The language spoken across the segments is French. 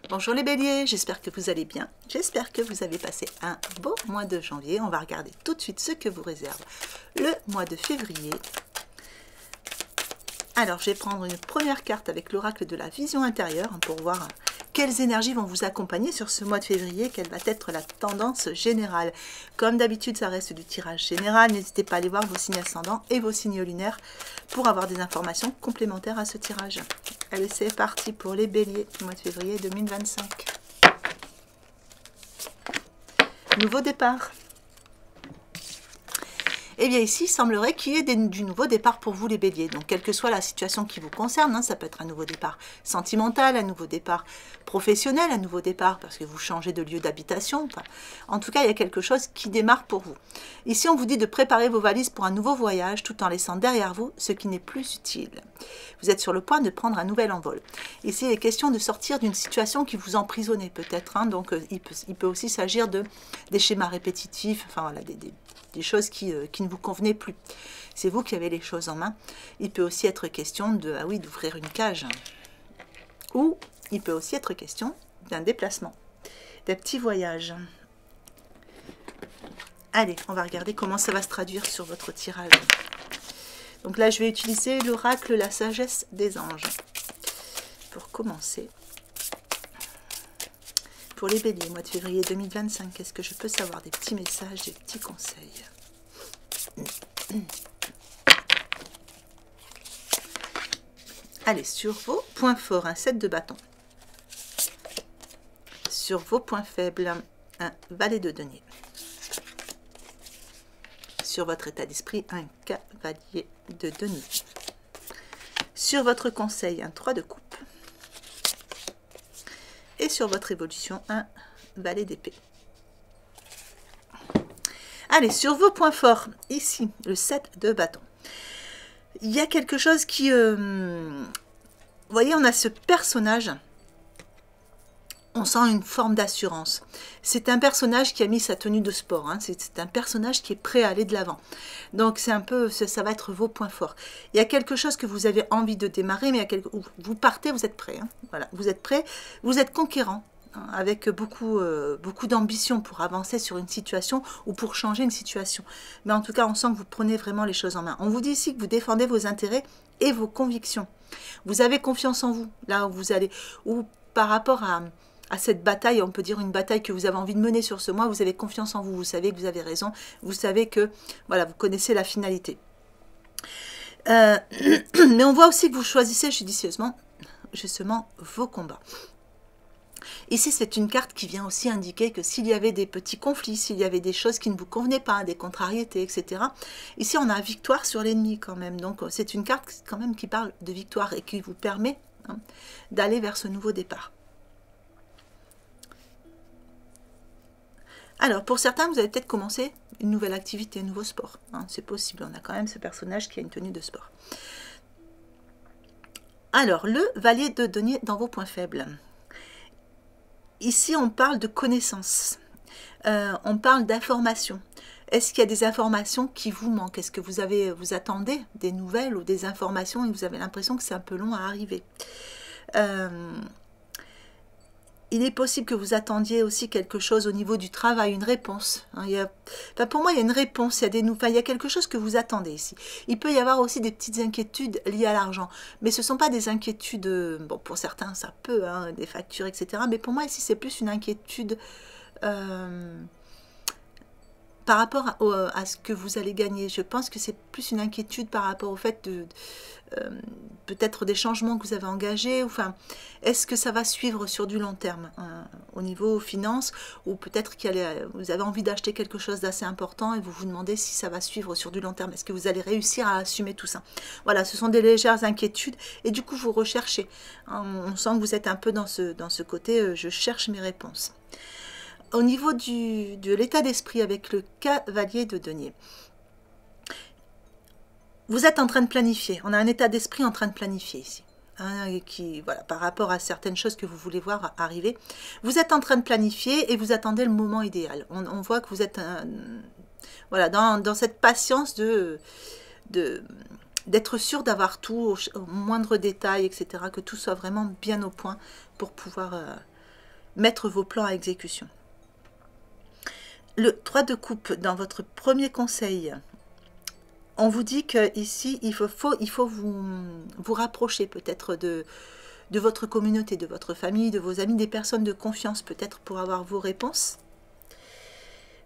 Bonjour les béliers, j'espère que vous allez bien. J'espère que vous avez passé un beau mois de janvier. On va regarder tout de suite ce que vous réserve le mois de février. Alors, je vais prendre une première carte avec l'oracle de la vision intérieure pour voir quelles énergies vont vous accompagner sur ce mois de février, quelle va être la tendance générale. Comme d'habitude, ça reste du tirage général. N'hésitez pas à aller voir vos signes ascendants et vos signes lunaires pour avoir des informations complémentaires à ce tirage. Allez, c'est parti pour les béliers, mois de février 2025. Nouveau départ. Eh bien ici, il semblerait qu'il y ait du nouveau départ pour vous les béliers. Donc, quelle que soit la situation qui vous concerne, hein, ça peut être un nouveau départ sentimental, un nouveau départ professionnel, un nouveau départ parce que vous changez de lieu d'habitation. Enfin, en tout cas, il y a quelque chose qui démarre pour vous. Ici, on vous dit de préparer vos valises pour un nouveau voyage tout en laissant derrière vous ce qui n'est plus utile. Vous êtes sur le point de prendre un nouvel envol. Ici, il est question de sortir d'une situation qui vous emprisonnait peut-être. Hein, donc, il peut aussi s'agir des schémas répétitifs, enfin voilà, des choses qui ne vous convenaient plus. C'est vous qui avez les choses en main. Il peut aussi être question d'ouvrir une cage. Ou il peut aussi être question d'un déplacement, d'un petit voyage. Allez, on va regarder comment ça va se traduire sur votre tirage. Donc là, je vais utiliser l'oracle La Sagesse des Anges. Pour commencer, pour les béliers, mois de février 2025, qu'est-ce que je peux savoir? Des petits messages, des petits conseils. Allez, sur vos points forts, un 7 de bâton. Sur vos points faibles, un valet de denier. Sur votre état d'esprit, un cavalier de denier. Sur votre conseil, un 3 de coupe. Et sur votre évolution, un valet d'épée. Allez, sur vos points forts, ici, le 7 de bâton. Il y a quelque chose qui... vous voyez, on a ce personnage, on sent une forme d'assurance. C'est un personnage qui a mis sa tenue de sport, hein. C'est un personnage qui est prêt à aller de l'avant. Donc, c'est un peu, ça va être vos points forts. Il y a quelque chose que vous avez envie de démarrer, mais vous partez, vous êtes prêt. Hein. Voilà, vous êtes prêt, vous êtes conquérant. Avec beaucoup d'ambition pour avancer sur une situation ou pour changer une situation. Mais en tout cas, on sent que vous prenez vraiment les choses en main. On vous dit ici que vous défendez vos intérêts et vos convictions. Vous avez confiance en vous, là où vous allez. Ou par rapport à cette bataille, on peut dire une bataille que vous avez envie de mener sur ce mois, vous avez confiance en vous, vous savez que vous avez raison, vous savez que, voilà, vous connaissez la finalité. Mais on voit aussi que vous choisissez judicieusement, justement, vos combats. Ici, c'est une carte qui vient aussi indiquer que s'il y avait des petits conflits, s'il y avait des choses qui ne vous convenaient pas, des contrariétés, etc. Ici, on a victoire sur l'ennemi quand même. Donc, c'est une carte quand même qui parle de victoire et qui vous permet d'aller vers ce nouveau départ. Alors, pour certains, vous allez peut-être commencer une nouvelle activité, un nouveau sport. Hein, c'est possible, on a quand même ce personnage qui a une tenue de sport. Alors, le valet de denier dans vos points faibles. Ici, on parle de connaissances, on parle d'informations. Est-ce qu'il y a des informations qui vous manquent? Est-ce que vous attendez des nouvelles ou des informations et vous avez l'impression que c'est un peu long à arriver? Il est possible que vous attendiez aussi quelque chose au niveau du travail, une réponse. Hein, pour moi, il y a une réponse, il y a quelque chose que vous attendez ici. Il peut y avoir aussi des petites inquiétudes liées à l'argent. Mais ce ne sont pas des inquiétudes, bon, pour certains, ça peut, hein, des factures, etc. Mais pour moi, ici, c'est plus une inquiétude par rapport à ce que vous allez gagner. Je pense que c'est plus une inquiétude par rapport au fait de... peut-être des changements que vous avez engagés, enfin, est-ce que ça va suivre sur du long terme au niveau finances, ou peut-être que vous avez envie d'acheter quelque chose d'assez important et vous vous demandez si ça va suivre sur du long terme, est-ce que vous allez réussir à assumer tout ça? Voilà, ce sont des légères inquiétudes et du coup vous recherchez, on sent que vous êtes un peu dans ce côté je cherche mes réponses. Au niveau de l'état d'esprit avec le cavalier de denier, vous êtes en train de planifier, on a un état d'esprit en train de planifier ici, hein, voilà, par rapport à certaines choses que vous voulez voir arriver. Vous êtes en train de planifier et vous attendez le moment idéal. On voit que vous êtes voilà, dans cette patience d'être sûr d'avoir tout au moindre détail, etc., que tout soit vraiment bien au point pour pouvoir mettre vos plans à exécution. Le 3 de coupe, dans votre premier conseil, on vous dit qu'ici, il faut vous rapprocher peut-être de votre communauté, de votre famille, de vos amis, des personnes de confiance peut-être pour avoir vos réponses.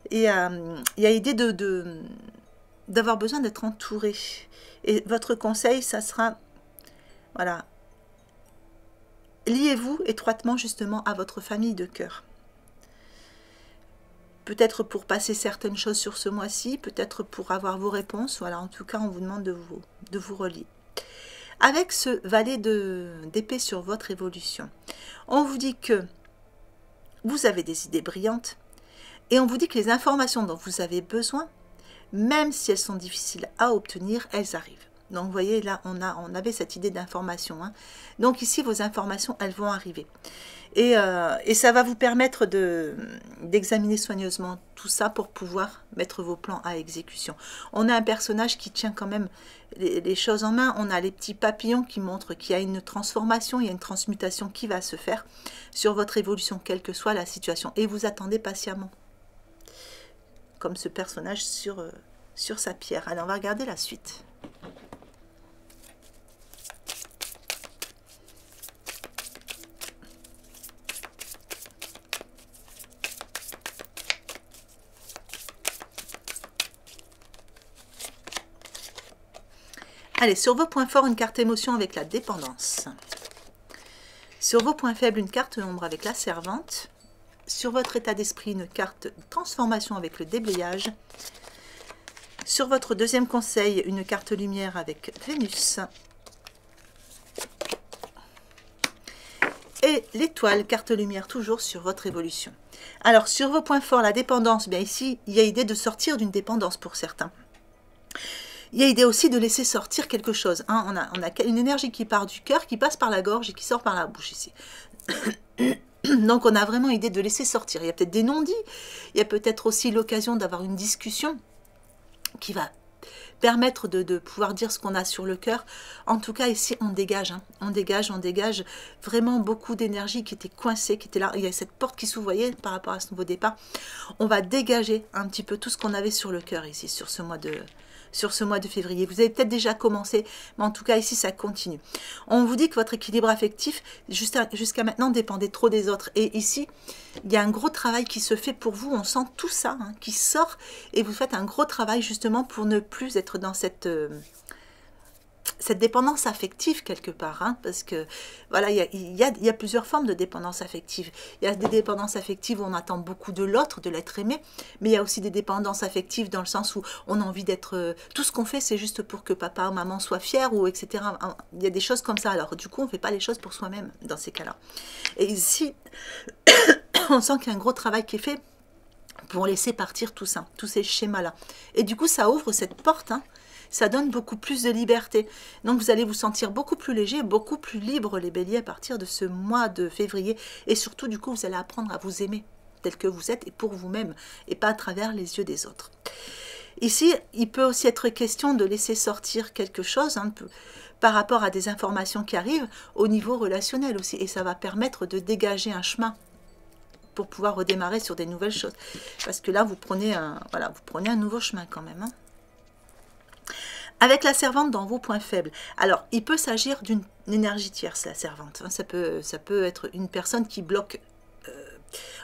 Et il y a l'idée d'avoir besoin d'être entouré. Et votre conseil, ça sera, voilà, liez-vous étroitement justement à votre famille de cœur. Peut-être pour passer certaines choses sur ce mois-ci, peut-être pour avoir vos réponses. Voilà, en tout cas, on vous demande de vous relier. Avec ce valet d'épée sur votre évolution, on vous dit que vous avez des idées brillantes et on vous dit que les informations dont vous avez besoin, même si elles sont difficiles à obtenir, elles arrivent. Donc, vous voyez, là, on avait cette idée d'information. Hein. Donc, ici, vos informations, elles vont arriver. Et ça va vous permettre d'examiner soigneusement tout ça pour pouvoir mettre vos plans à exécution. On a un personnage qui tient quand même les choses en main. On a les petits papillons qui montrent qu'il y a une transformation, il y a une transmutation qui va se faire sur votre évolution, quelle que soit la situation. Et vous attendez patiemment, comme ce personnage sur sa pierre. Allez, on va regarder la suite. Allez, sur vos points forts, une carte émotion avec la dépendance. Sur vos points faibles, une carte ombre avec la servante. Sur votre état d'esprit, une carte transformation avec le déblayage. Sur votre deuxième conseil, une carte lumière avec Vénus. Et l'étoile, carte lumière, toujours sur votre évolution. Alors, sur vos points forts, la dépendance, bien ici, il y a l'idée de sortir d'une dépendance pour certains. Il y a l'idée aussi de laisser sortir quelque chose. Hein. On a une énergie qui part du cœur, qui passe par la gorge et qui sort par la bouche ici. Donc on a vraiment l'idée de laisser sortir. Il y a peut-être des non-dits. Il y a peut-être aussi l'occasion d'avoir une discussion qui va permettre de pouvoir dire ce qu'on a sur le cœur. En tout cas, ici, on dégage. Hein. On dégage vraiment beaucoup d'énergie qui était coincée, qui était là. Il y a cette porte qui s'ouvre, vous voyez, par rapport à ce nouveau départ. On va dégager un petit peu tout ce qu'on avait sur le cœur ici, sur ce mois de février. Vous avez peut-être déjà commencé, mais en tout cas ici ça continue. On vous dit que votre équilibre affectif jusqu'à maintenant dépendait trop des autres. Et ici, il y a un gros travail qui se fait pour vous. On sent tout ça hein, qui sort et vous faites un gros travail justement pour ne plus être dans cette dépendance affective quelque part, hein, parce que voilà, il y a plusieurs formes de dépendance affective. Il y a des dépendances affectives où on attend beaucoup de l'autre, de l'être aimé, mais il y a aussi des dépendances affectives dans le sens où on a envie d'être... tout ce qu'on fait, c'est juste pour que papa ou maman soit fier, ou etc. Il y a des choses comme ça. Alors du coup, on ne fait pas les choses pour soi-même dans ces cas-là. Et ici, on sent qu'il y a un gros travail qui est fait pour laisser partir tout ça, tous ces schémas-là. Et du coup, ça ouvre cette porte, hein, ça donne beaucoup plus de liberté. Donc vous allez vous sentir beaucoup plus léger, beaucoup plus libre les béliers à partir de ce mois de février. Et surtout, du coup, vous allez apprendre à vous aimer tel que vous êtes et pour vous-même et pas à travers les yeux des autres. Ici, il peut aussi être question de laisser sortir quelque chose hein, par rapport à des informations qui arrivent au niveau relationnel aussi. Et ça va permettre de dégager un chemin pour pouvoir redémarrer sur des nouvelles choses. Parce que là, vous prenez un nouveau chemin quand même. Hein. Avec la servante dans vos points faibles. Alors, il peut s'agir d'une énergie tierce, la servante. Ça peut être une personne qui bloque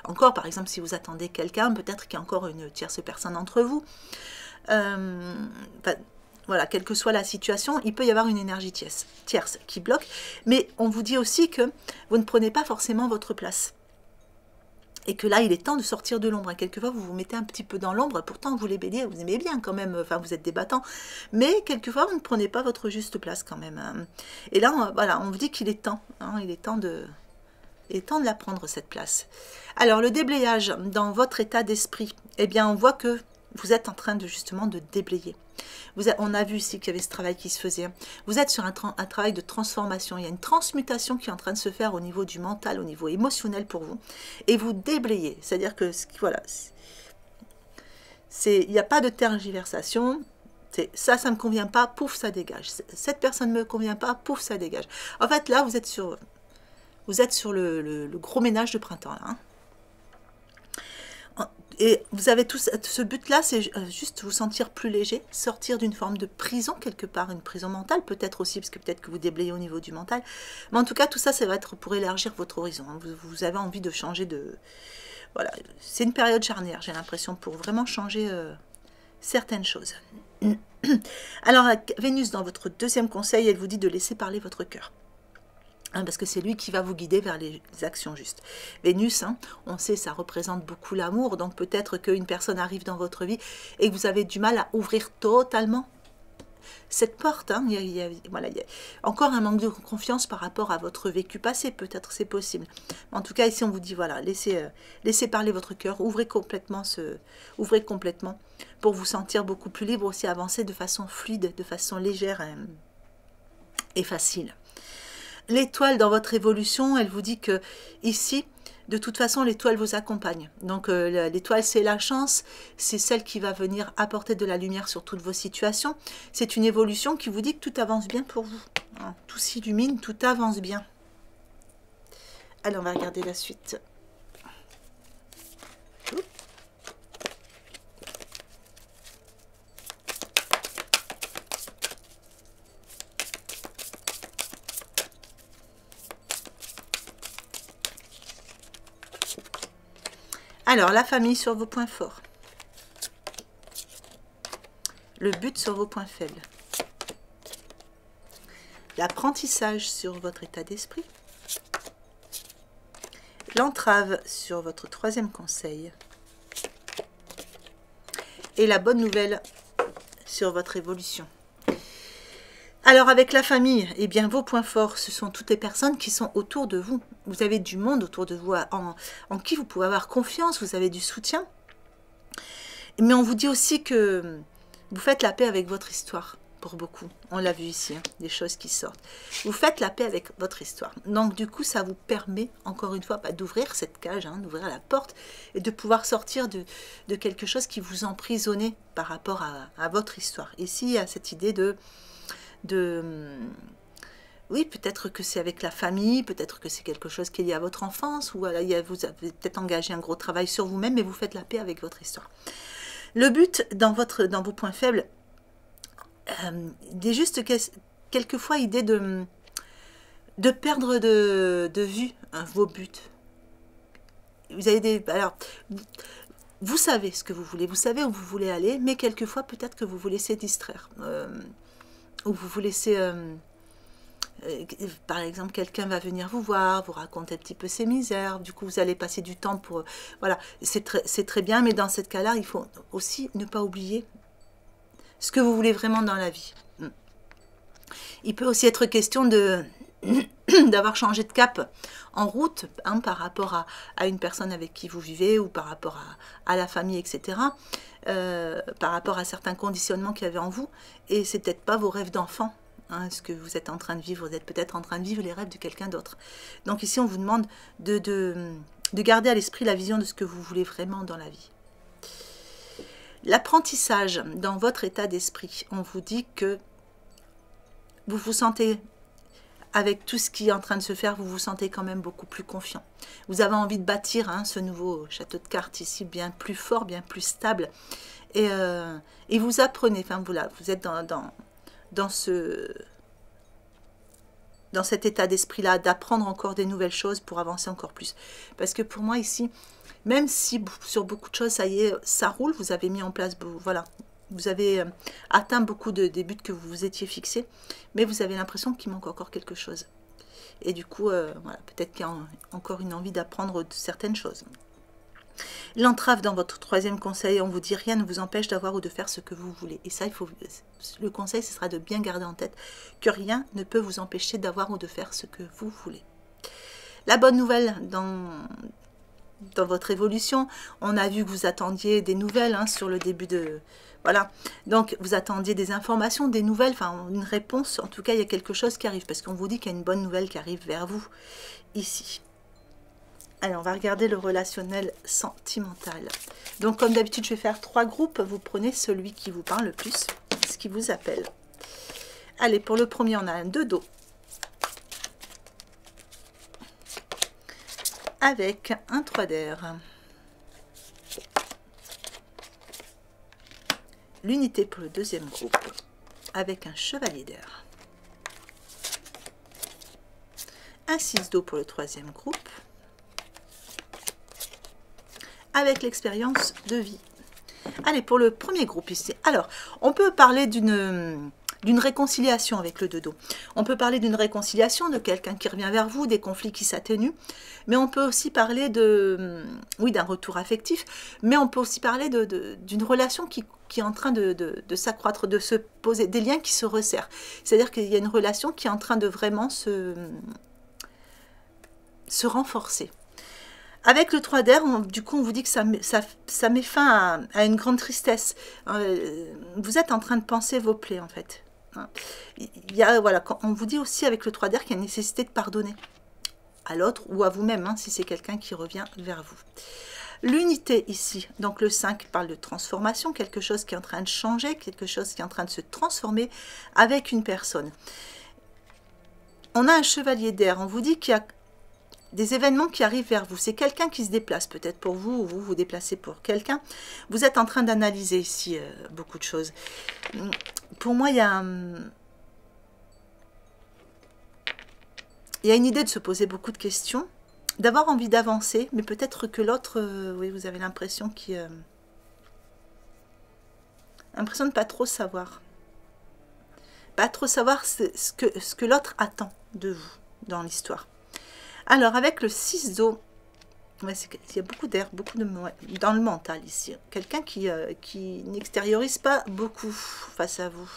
encore, par exemple, si vous attendez quelqu'un, peut-être qu'il y a encore une tierce personne entre vous. Voilà, quelle que soit la situation, il peut y avoir une énergie tierce qui bloque. Mais on vous dit aussi que vous ne prenez pas forcément votre place. Et que là, il est temps de sortir de l'ombre. Quelquefois, vous vous mettez un petit peu dans l'ombre. Pourtant, vous les béliers, vous aimez bien quand même. Enfin, vous êtes des battants. Mais quelquefois, vous ne prenez pas votre juste place quand même. Et là, voilà, on vous dit qu'il est temps. Hein, il est temps de la prendre, cette place. Alors, le déblayage dans votre état d'esprit, eh bien, on voit que vous êtes en train justement de déblayer. On a vu ici qu'il y avait ce travail qui se faisait. Vous êtes sur un travail de transformation. Il y a une transmutation qui est en train de se faire au niveau du mental, au niveau émotionnel pour vous. Et vous déblayez. C'est-à-dire que, voilà, il n'y a pas de tergiversation. Ça ne me convient pas, pouf, ça dégage. Cette personne ne me convient pas, pouf, ça dégage. En fait, là, vous êtes sur Vous êtes sur le gros ménage de printemps, là, hein. Et vous avez tout ce but-là, c'est juste vous sentir plus léger, sortir d'une forme de prison quelque part, une prison mentale peut-être aussi, parce que peut-être que vous déblayez au niveau du mental. Mais en tout cas, tout ça, ça va être pour élargir votre horizon, hein. Vous avez envie de changer de... Voilà, c'est une période charnière, j'ai l'impression, pour vraiment changer certaines choses. Alors, Vénus, dans votre deuxième conseil, elle vous dit de laisser parler votre cœur. Hein, parce que c'est lui qui va vous guider vers les actions justes. Vénus, hein, on sait, ça représente beaucoup l'amour, donc peut-être qu'une personne arrive dans votre vie et que vous avez du mal à ouvrir totalement cette porte. Hein. Voilà, il y a encore un manque de confiance par rapport à votre vécu passé, peut-être c'est possible. En tout cas, ici, on vous dit, voilà, laissez parler votre cœur, ouvrez complètement pour vous sentir beaucoup plus libre, aussi avancer de façon fluide, de façon légère et facile. L'étoile dans votre évolution, elle vous dit que ici, de toute façon, l'étoile vous accompagne. Donc l'étoile, c'est la chance, c'est celle qui va venir apporter de la lumière sur toutes vos situations. C'est une évolution qui vous dit que tout avance bien pour vous. Hein, tout s'illumine, tout avance bien. Alors, on va regarder la suite. Alors, la famille sur vos points forts. Le but sur vos points faibles. L'apprentissage sur votre état d'esprit. L'entrave sur votre troisième conseil. Et la bonne nouvelle sur votre évolution. Alors avec la famille, eh bien vos points forts, ce sont toutes les personnes qui sont autour de vous. Vous avez du monde autour de vous en qui vous pouvez avoir confiance, vous avez du soutien. Mais on vous dit aussi que vous faites la paix avec votre histoire, pour beaucoup. On l'a vu ici, hein, des choses qui sortent. Vous faites la paix avec votre histoire. Donc du coup, ça vous permet, encore une fois, d'ouvrir cette cage, hein, d'ouvrir la porte, et de pouvoir sortir de quelque chose qui vous emprisonnait par rapport à votre histoire. Ici, il y a cette idée oui, peut-être que c'est avec la famille, peut-être que c'est quelque chose qui est lié à votre enfance, ou voilà, vous avez peut-être engagé un gros travail sur vous-même, mais vous faites la paix avec votre histoire. Le but, dans vos points faibles, il est juste quelquefois idée de perdre de vue, hein, vos buts. Vous avez alors, vous savez ce que vous voulez, vous savez où vous voulez aller, mais quelquefois, peut-être que vous vous laissez distraire. Ou vous vous laissez, par exemple, quelqu'un va venir vous voir, vous raconter un petit peu ses misères, du coup vous allez passer du temps pour... voilà, c'est très bien, mais dans ce cas-là, il faut aussi ne pas oublier ce que vous voulez vraiment dans la vie. Il peut aussi être question d'avoir changé de cap en route, hein, par rapport à une personne avec qui vous vivez, ou par rapport à la famille, etc. Par rapport à certains conditionnements qu'il y avait en vous, et c'est peut-être pas vos rêves d'enfant, hein, ce que vous êtes en train de vivre, vous êtes peut-être en train de vivre les rêves de quelqu'un d'autre. Donc ici on vous demande de garder à l'esprit la vision de ce que vous voulez vraiment dans la vie. L'apprentissage dans votre état d'esprit, on vous dit que vous vous sentez, avec tout ce qui est en train de se faire, vous vous sentez quand même beaucoup plus confiant. Vous avez envie de bâtir, hein, ce nouveau château de cartes ici, bien plus fort, bien plus stable. Et vous apprenez, enfin voilà, vous êtes dans cet état d'esprit-là, d'apprendre encore des nouvelles choses pour avancer encore plus. Parce que pour moi ici, même si sur beaucoup de choses, ça y est, ça roule, vous avez mis en place, voilà, vous avez atteint beaucoup des buts que vous vous étiez fixés, mais vous avez l'impression qu'il manque encore quelque chose. Et du coup, voilà, peut-être qu'il y a encore une envie d'apprendre certaines choses. L'entrave dans votre troisième conseil, on vous dit rien ne vous empêche d'avoir ou de faire ce que vous voulez. Et ça, le conseil, ce sera de bien garder en tête que rien ne peut vous empêcher d'avoir ou de faire ce que vous voulez. La bonne nouvelle dans votre évolution, on a vu que vous attendiez des nouvelles, hein, sur le début de... Voilà, donc vous attendiez des informations, des nouvelles, enfin une réponse. En tout cas, il y a quelque chose qui arrive, parce qu'on vous dit qu'il y a une bonne nouvelle qui arrive vers vous, ici. Allez, on va regarder le relationnel sentimental. Donc, comme d'habitude, je vais faire 3 groupes. Vous prenez celui qui vous parle le plus, ce qui vous appelle. Allez, pour le premier, on a un 2 d'eau. avec un 3 d'air. L'unité pour le deuxième groupe avec un chevalier d'air. Un 6 d'eau pour le troisième groupe avec l'expérience de vie. Allez, pour le premier groupe ici. Alors, on peut parler d'une réconciliation avec le 2 d'eau. On peut parler d'une réconciliation, de quelqu'un qui revient vers vous, des conflits qui s'atténuent. Mais on peut aussi parler oui, d'un retour affectif. Mais on peut aussi parler d'une relation qui est en train de s'accroître, de se poser, des liens qui se resserrent. C'est-à-dire qu'il y a une relation qui est en train de vraiment se renforcer. Avec le 3 d'air, du coup, on vous dit que ça met fin à une grande tristesse. Vous êtes en train de penser vos plaies, en fait. Voilà, on vous dit aussi avec le 3 d'air qu'il y a une nécessité de pardonner à l'autre ou à vous-même, hein, si c'est quelqu'un qui revient vers vous. L'unité ici, donc le 5 parle de transformation, quelque chose qui est en train de changer, quelque chose qui est en train de se transformer avec une personne. On a un chevalier d'air, on vous dit qu'il y a des événements qui arrivent vers vous. C'est quelqu'un qui se déplace peut-être pour vous, ou vous vous déplacez pour quelqu'un. Vous êtes en train d'analyser ici beaucoup de choses. Pour moi, il y a une idée de se poser beaucoup de questions, d'avoir envie d'avancer, mais peut-être que l'autre, oui, vous avez l'impression l'impression de ne pas trop savoir. Pas trop savoir ce que l'autre attend de vous dans l'histoire. Alors, avec le 6 d'eau, ouais, il y a beaucoup d'air, beaucoup dans le mental ici. Quelqu'un qui n'extériorise pas beaucoup face à vous.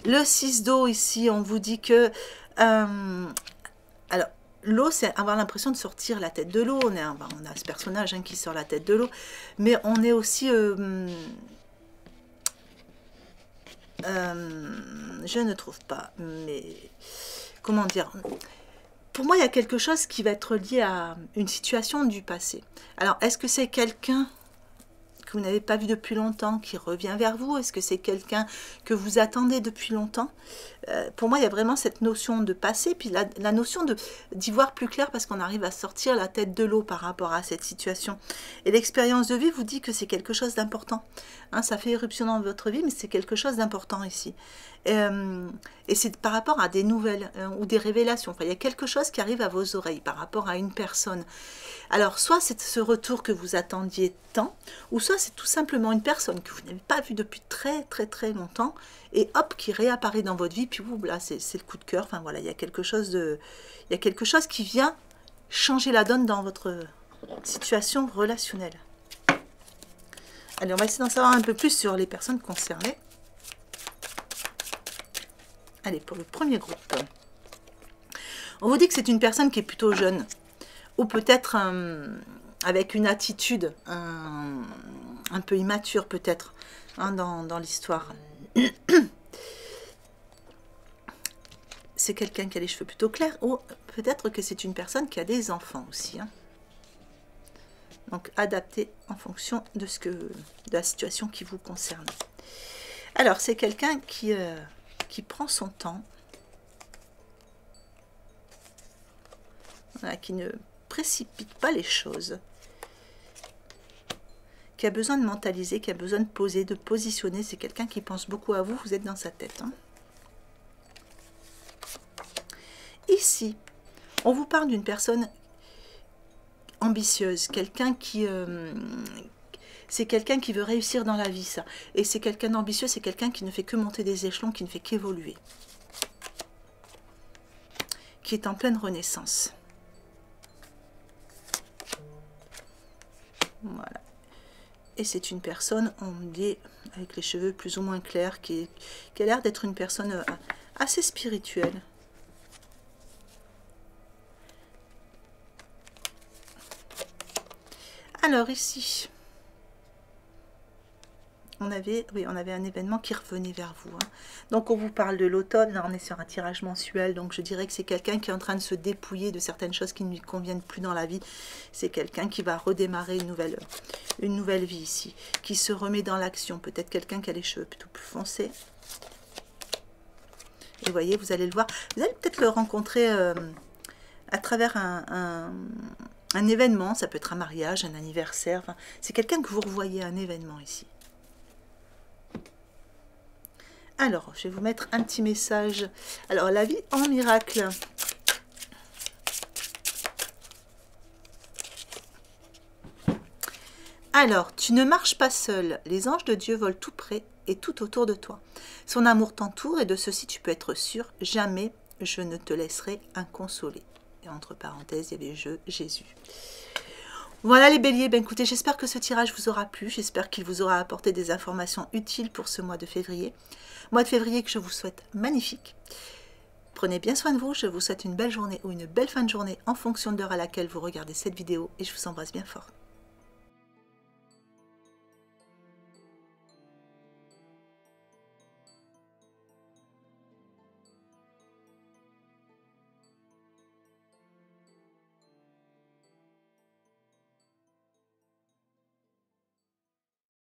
Le 6 d'eau ici, on vous dit que... alors, l'eau, c'est avoir l'impression de sortir la tête de l'eau. On a ce personnage qui sort la tête de l'eau. Mais on est aussi... je ne trouve pas, mais... Comment dire ? Pour moi, il y a quelque chose qui va être lié à une situation du passé. Alors, est-ce que c'est quelqu'un que vous n'avez pas vu depuis longtemps qui revient vers vous? Est-ce que c'est quelqu'un que vous attendez depuis longtemps? Pour moi, il y a vraiment cette notion de passé, puis la notion d'y voir plus clair parce qu'on arrive à sortir la tête de l'eau par rapport à cette situation. Et l'expérience de vie vous dit que c'est quelque chose d'important. Hein, ça fait éruption dans votre vie, mais c'est quelque chose d'important ici. Et c'est par rapport à des nouvelles ou des révélations. Enfin, il y a quelque chose qui arrive à vos oreilles par rapport à une personne. Alors, soit c'est ce retour que vous attendiez tant, ou soit c'est tout simplement une personne que vous n'avez pas vue depuis très très très longtemps, et hop, qui réapparaît dans votre vie, puis vous, là, c'est le coup de cœur. Enfin voilà, il y a quelque chose qui vient changer la donne dans votre situation relationnelle. Allez, on va essayer d'en savoir un peu plus sur les personnes concernées. Allez, pour le premier groupe. On vous dit que c'est une personne qui est plutôt jeune, ou peut-être avec une attitude un peu immature, peut-être, hein, dans l'histoire. C'est quelqu'un qui a les cheveux plutôt clairs, ou peut-être que c'est une personne qui a des enfants aussi. Hein. Donc, adapté en fonction de la situation qui vous concerne. Alors, c'est quelqu'un qui prend son temps, voilà, qui ne précipite pas les choses, qui a besoin de mentaliser, qui a besoin de poser, de positionner. C'est quelqu'un qui pense beaucoup à vous, vous êtes dans sa tête. Hein. Ici, on vous parle d'une personne ambitieuse, quelqu'un qui... c'est quelqu'un qui veut réussir dans la vie, ça. Et c'est quelqu'un d'ambitieux, c'est quelqu'un qui ne fait que monter des échelons, qui ne fait qu'évoluer. Qui est en pleine renaissance. Voilà. Et c'est une personne, on me dit, avec les cheveux plus ou moins clairs, qui a l'air d'être une personne assez spirituelle. Alors ici, on avait un événement qui revenait vers vous. Hein. Donc on vous parle de l'automne, là on est sur un tirage mensuel, donc je dirais que c'est quelqu'un qui est en train de se dépouiller de certaines choses qui ne lui conviennent plus dans la vie. C'est quelqu'un qui va redémarrer une nouvelle vie ici, qui se remet dans l'action. Peut-être quelqu'un qui a les cheveux plutôt plus foncés. Et vous voyez, vous allez le voir, vous allez peut-être le rencontrer à travers un événement, ça peut être un mariage, un anniversaire, enfin, c'est quelqu'un que vous revoyez, un événement ici. Alors, je vais vous mettre un petit message. Alors, la vie en miracle. Alors, tu ne marches pas seul. Les anges de Dieu volent tout près et tout autour de toi. Son amour t'entoure et de ceci tu peux être sûr, jamais je ne te laisserai inconsolé. Et entre parenthèses, il y avait Jésus. Voilà les béliers, ben écoutez, j'espère que ce tirage vous aura plu, j'espère qu'il vous aura apporté des informations utiles pour ce mois de février. Mois de février que je vous souhaite magnifique. Prenez bien soin de vous, je vous souhaite une belle journée ou une belle fin de journée en fonction de l'heure à laquelle vous regardez cette vidéo et je vous embrasse bien fort.